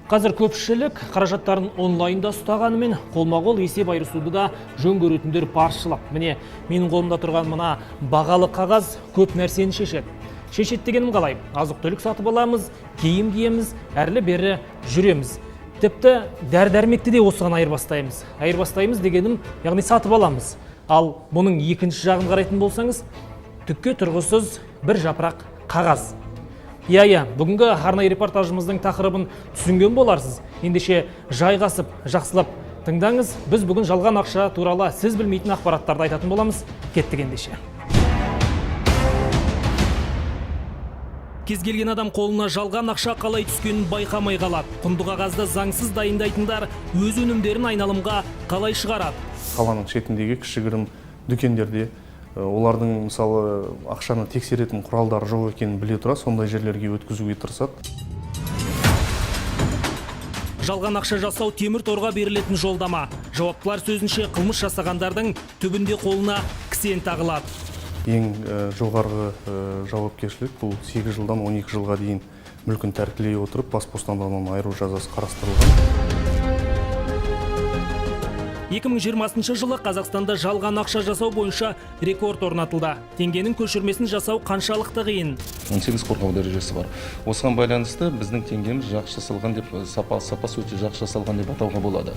Қазір көпшілік қаражаттарын онлайнда ұстағанымен қолма-қол есеп айырысуды да жөн көретіндер баршылық. Міне, менің қолымда тұрған мына бағалы қағаз көп нәрсені шешеді. Шешет дегенім қалай? Азық-түлік сатып аламыз, киім киеміз, әрлі-бері жүреміз. Тіпті дәрі-дәрмекті де осыған айырбастаймыз дегенім, яғни сатып аламыз. Ал бұның екінші жағын қарайтын болсаңыз, түкке тұрғысыз бір жапырақ қағаз. Иә, бүгінгі арнайы репортажымыздың тақырыбын түсінген боларсыз. Ендеше жайғасып, жақсылап тыңдаңыз. Біз бүгін жалған ақша туралы сіз білмейтін ақпараттарды айтатын боламыз. Кеттік ендеше. Кез келген адам қолына жалған ақша қалай түскенін байқамай қалады. Құнды қағазды заңсыз дайындайтындар өз өнімдерін айналымға қалай шығарады? Қаланың шетіндегі кішігірім дүкендерде олардың мысалы ақшаны тексеретін құралдары жоқ екенін біле тұра сондай жерлерге өткізуге тырысады. Жалған ақша жасау темір торға берілетін жолдама. Жауаптылар сөзінше қылмыс жасағандардың түбінде қолына кісен тағылады. Ең жоғарғы жауапкершілік бұл 8 жылдан 12 жылға дейін мүлкін тәркілей отырып бас бостандығынан айыру жазасы қарастырылған. 2020 жылы Қазақстанда жалған ақша жасау бойынша рекорд орнатылды. Теңгенің көшірмесін жасау қаншалықты қиын? 18 қорғау дәрежесі бар. Осыған байланысты біздің теңгеміз жақсы жасалған деп, сапасы өте жақсы жасалған деп атауға болады.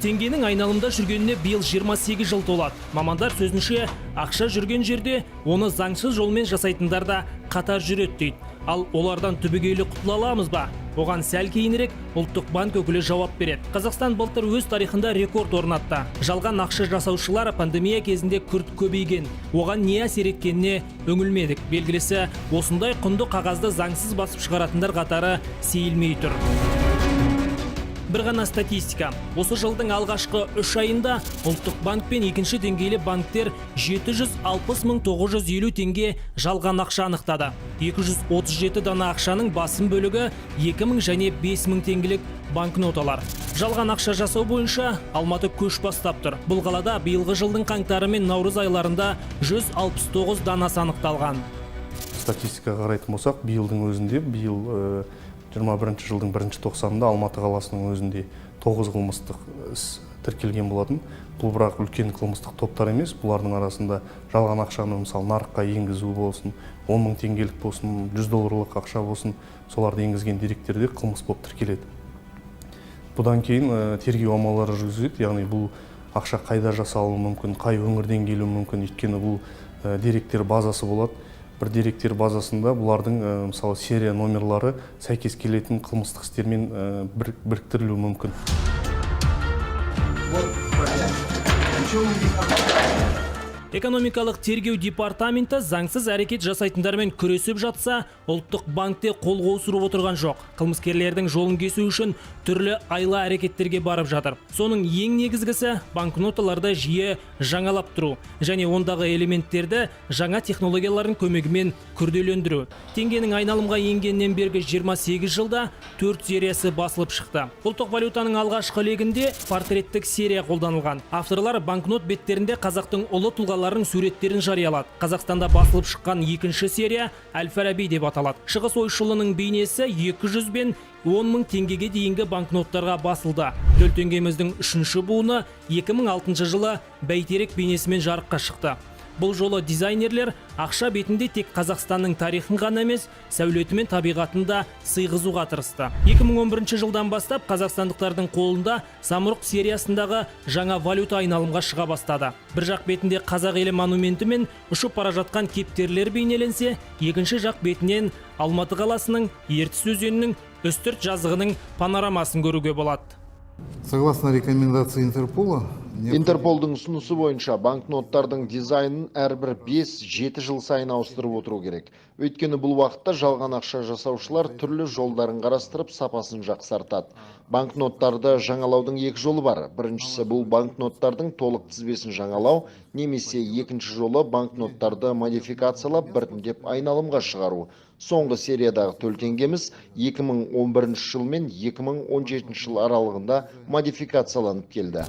Теңгенің айналымда жүргеніне биыл 28 жыл толады. Мамандар сөзінше ақша жүрген жерде оны заңсыз жолмен жасайтындар да қатар жүреді дейді. Ал олардан түбегейлі құтыла аламыз ба? Оған сәл кейінірек Ұлттық банк өкілі жауап береді. Қазақстан былтыр өз тарихында рекорд орнатты. Жалған ақша жасаушылар пандемия кезінде күрт көбейген. Оған не әсер еткеніне үңілмедік. Белгілісі, осындай құнды қағазды заңсыз басып шығаратындар қатары сейілмей тұр. Бір ғана статистика. Осы жылдың алғашқы 3 айында Ұлттық банк пен екінші деңгейлі банктер 760.950 теңге жалған ақша анықтады. 237 дана ақшаның басым бөлігі 2000 және 5000 теңгелік банкноталар. Жалған ақша жасау бойынша Алматы көш бастап тұр. Бұл қалада биылғы жылдың қаңтары мен наурыз айларында 169 данасы анықталған. Статистикаға қарайтын болсақ, биылдың өзінде, 21 жылдың 1-тоқсанында Алматы қаласының өзінде 9 қылмыстық іс тіркелген болатын. Бұл бірақ үлкен қылмыстық топтар емес. Бұлардың арасында жалған ақшаны мысалы нарыққа енгізу болсын, 10 мың теңгелік болсын, 100 долларлық ақша болсын, соларды енгізген деректерде қылмыс болып тіркеледі. Бұдан кейін тергеу амалдары жүргізіледі. Яғни бұл ақша қайда жасалуы мүмкін, қай өңірден келуі мүмкін, өйткені бұл деректер базасы болады. Бір деректер базасында бұлардың мысалы серия номерлары сәйкес келетін қылмыстық істермен біріктірілуі мүмкін. Экономикалық тергеу департаменті заңсыз әрекет жасайтындармен күресіп жатса, Ұлттық банкте қол қусырып отырған жоқ. Қылмыскерлердің жолын кесу үшін түрлі айла әрекеттерге барып жатыр. Соның ең негізгісі банкноталарды жиі жаңалап тұру және ондағы элементтерді жаңа технологиялардың көмегімен күрделендіру. Теңгенің айналымға енгеннен бергі 28 жылда 4 сериясы басылып шықты. Ұлттық валютаның алғашқы легінде портреттік серия қолданылған. Авторлар банкнот беттерінде қазақтың ұлы тұлғаларының суреттерін жариялады. Қазақстанда басылып шыққан екінші серия Әл-Фараби деп аталады. Шығыс ойшылының бейнесі 200 бен 10 мың теңгеге дейінгі банкноттарға басылды. Төл теңгеміздің 3-ші буыны 2006 жылы бәйтерек бейнесімен жарыққа шықты. Бұл жолы дизайнерлер ақша бетінде тек Қазақстанның тарихын ғана емес, сәулеті мен табиғатын да сыйғызуға тырысты. 2011 жылдан бастап қазақстандықтардың қолында самұрық сериясындағы жаңа валюта айналымға шыға бастады. Бір жақ бетінде қазақ елі монументі мен ұшып бара жатқан кептерлер бейнеленсе, екінші жақ бетінен Алматы қаласының Ертіс өзенінің үстірт жазығының панорамасын көруге болады. Согласно рекомендации Интерпола, Интерполдың ұсынысы бойынша банкноттардың дизайнын әрбір 5-7 жыл сайын ауыстырып отыру керек. Өйткені бұл уақытта жалған ақша жасаушылар түрлі жолдарын қарастырып сапасын жақсартады. Банкноттарды жаңалаудың екі жолы бар. Біріншісі бұл банкноттардың толық тізбесін жаңалау, немесе екінші жолы банкноттарды модификациялап біртіндеп айналымға шығару. Соңғы сериядағы төл теңгеміз 2011 жыл мен 2017 жыл аралығында модификацияланып келді.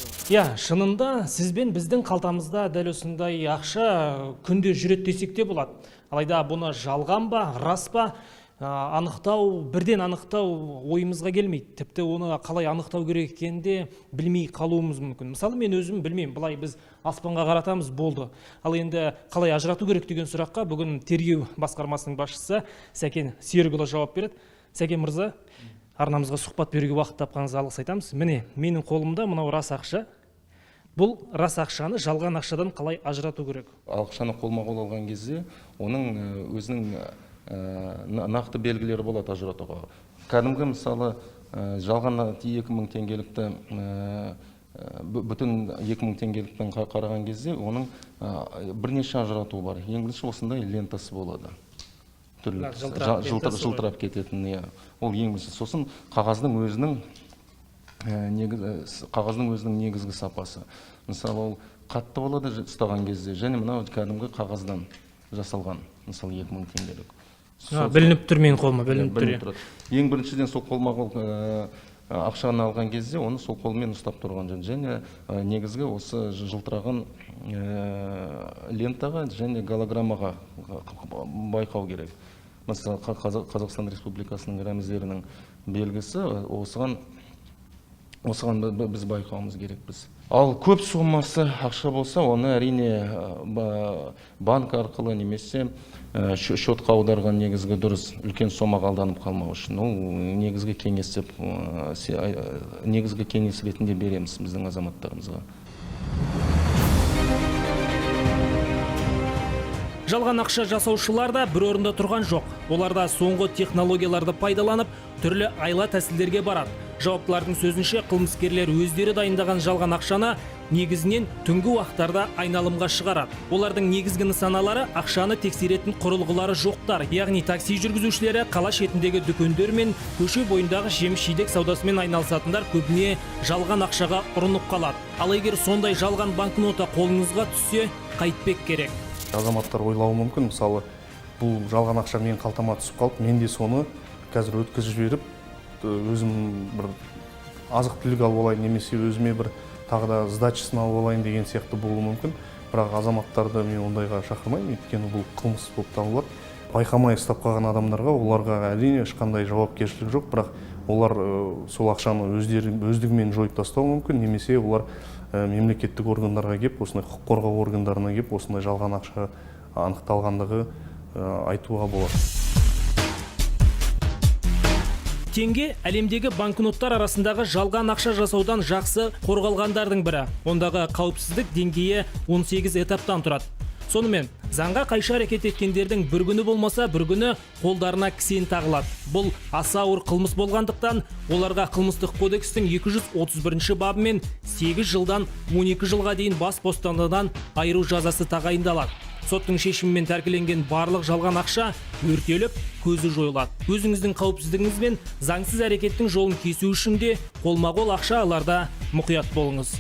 Шынында сізбен біздің қалтамызда дәл осындай ақша күнде жүреді десек те болады. Алайда бұны жалған ба, рас па, бірден анықтау ойымызға келмейді. Тіпті оны қалай анықтау керек екенде білмей қалуымыз мүмкін. Мысалы, мен өзім білмеймін, былай біз аспанға қаратамыз, болды. Ал енді қалай ажырату керек деген сұраққа бүгін тергеу басқармасының басшысы Сәкен Серікұлы жауап береді. Сәкен мырза, арнамызға сұхбат беруге уақыт тапқаныңызға алғыс айтамыз. Міне, менің қолымда мынау рас ақша. Бұл рас ақшаны жалған ақшадан қалай ажырату керек? Ақшаны қолма-қол алған кезде оның өзінің нақты белгілері болады ажыратуға. Кәдімгі мысалы жалған 2000 теңгелікті бүтін 2000 теңгелікпен қараған кезде оның бірнеше ажыратуы бар. Ең бірінші осындай лентасы болады. Жылтырап кететін. Ол ең бірінші. Сосын қағаздың өзінің негізгі сапасы. Мысалы, ол қатты болады ұстаған кезде, және мынау кәдімгі қағаздан жасалған, мысалы 2000 теңгелік. Білініп тұр менің қолыма, білініп тұр. Ең біріншіден сол қолма-қол ақшаны алған кезде оны сол қолмен ұстап тұрған және негізгі осы жылтыраған лентаға және голограммаға байқау керек. Мысалы, Қазақстан Республикасының рәміздерінің белгісі осыған біз байқауымыз керекпіз. Ал көп сомасы ақша болса, оны әрине банк арқылы немесе шотқа аударған негізгі дұрыс, үлкен сомаға алданып қалмау үшін. Ол негізгі кеңес ретінде береміз біздің азаматтарымызға. Жалған ақша жасаушылар да бір орында тұрған жоқ. Оларда соңғы технологияларды пайдаланып, түрлі айла тәсілдерге барады. Жауаптылардың сөзінше, қылмыскерлер өздері дайындаған жалған ақшаны негізінен түнгі уақыттарда айналымға шығарады. Олардың негізгі нысаналары ақшаны тексеретін құрылғылары жоқтар, яғни такси жүргізушілері, қала шетіндегі дүкендер мен көше бойындағы жеміс-жидек саудасымен айналысатындар көбіне жалған ақшаға ұрынып қалады. Ал егер сондай жалған банкнота қолыңызға түссе, қайтпек керек? Азаматтар ойлауы мүмкін, мысалы, бұл жалған ақша менің қалтама түсіп қалып, мен де соны қазір өткізіп жіберіп, өзім бір азық-түлік алып алайын, немесе өзіме бір тағы да сдачасын алып алайын деген сияқты болуы мүмкін. Бірақ азаматтарды мен ондайға шақырмаймын, өйткені бұл қылмыс болып табылады. Байқамай ұстап қалған адамдарға оларға әрине ешқандай жауапкершілік жоқ, бірақ олар сол ақшаны өздігімен жойып тастауы мүмкін, немесе олар мемлекеттік органдарға кеп, осындай құқық қорғау органдарына кеп, осындай жалған ақша анықталғандығы айтуға болады. Теңге әлемдегі банкноттар арасындағы жалған ақша жасаудан жақсы қорғалғандардың бірі. Ондағы қауіпсіздік деңгейі 18 этаптан тұрады. Сонымен, заңға қайшы әрекет еткендердің бір күні болмаса, бір күні қолдарына кісен тағылады. Бұл аса ауыр қылмыс болғандықтан, оларға қылмыстық кодекстің 231 бабымен 8 жылдан 12 жылға дейін бас бостандығынан айыру жазасы тағайындалады. Соттың шешімімен тәркіленген барлық жалған ақша өртеліп, көзі жойылады. Өзіңіздің қауіпсіздігіңіз бен заңсыз әрекеттің жолын кесу үшін де қолма-қол ақша аларда мұқият болыңыз.